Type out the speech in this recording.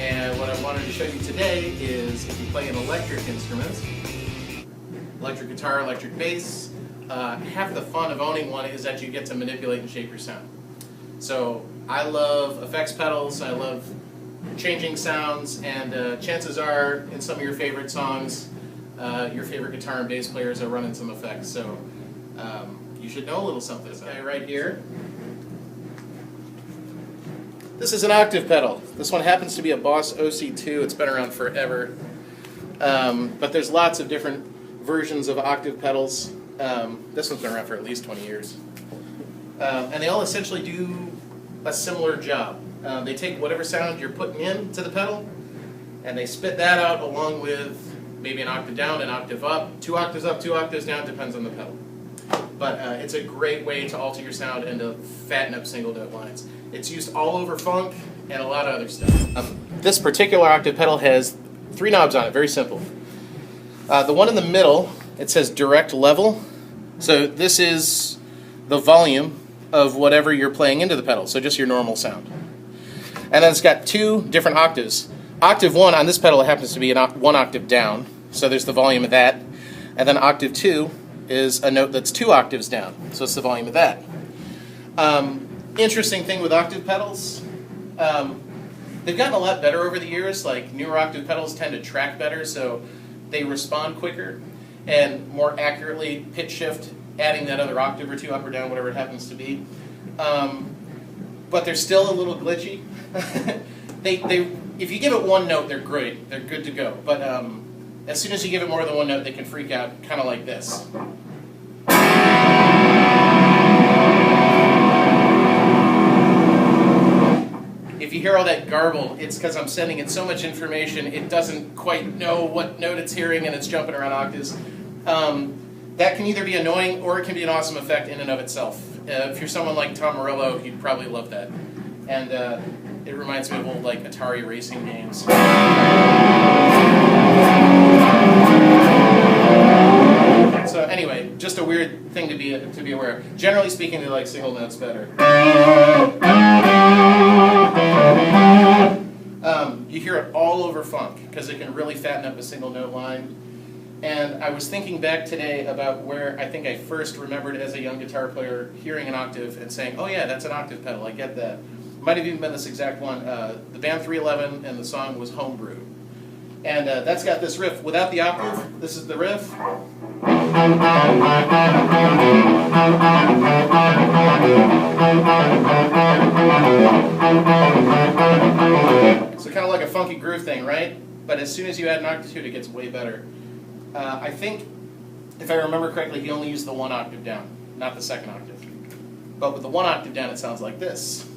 And what I wanted to show you today is if you play an electric instrument, electric guitar, electric bass, half the fun of owning one is that you get to manipulate and shape your sound. So I love effects pedals, I love changing sounds, and chances are in some of your favorite songs, your favorite guitar and bass players are running some effects. So you should know a little something. This guy right here. This is an octave pedal. This one happens to be a Boss OC2. It's been around forever. But there's lots of different versions of octave pedals. This one's been around for at least 20 years. And they all essentially do a similar job. They take whatever sound you're putting into the pedal, and they spit that out along with maybe an octave down, an octave up, 2 octaves down, depends on the pedal. But it's a great way to alter your sound and to fatten up single note lines. It's used all over funk and a lot of other stuff. This particular octave pedal has 3 knobs on it, very simple. The one in the middle, it says direct level. So this is the volume of whatever you're playing into the pedal, so just your normal sound. And then it's got 2 different octaves. Octave 1 on this pedal happens to be 1 octave down, so there's the volume of that. And then octave 2 is a note that's 2 octaves down, so it's the volume of that. Interesting thing with octave pedals, they've gotten a lot better over the years. Like newer octave pedals tend to track better, so they respond quicker and more accurately pitch shift, adding that other octave or 2 up or down, whatever it happens to be. But they're still a little glitchy. If you give it 1 note, they're great. They're good to go. But as soon as you give it more than 1 note, they can freak out, kind of like this. If you hear all that garble, it's because I'm sending it so much information, it doesn't quite know what note it's hearing, and it's jumping around octaves. That can either be annoying, or it can be an awesome effect in and of itself. If you're someone like Tom Morello, he'd probably love that. And it reminds me of old like Atari racing games. So anyway, just a weird thing to be aware of. Generally speaking, they like single notes better. You hear it all over funk because it can really fatten up a single note line. And I was thinking back today about where I think I first remembered as a young guitar player hearing an octave and saying, oh yeah, that's an octave pedal, I get that. Might have even been this exact one. The band 311, and the song was Homebrew. And that's got this riff. Without the octave, this is the riff. So kind of like a funky groove thing, right? But as soon as you add an octave to it, it gets way better. I think, if I remember correctly, he only used the 1 octave down, not the 2nd octave. But with the 1 octave down, it sounds like this.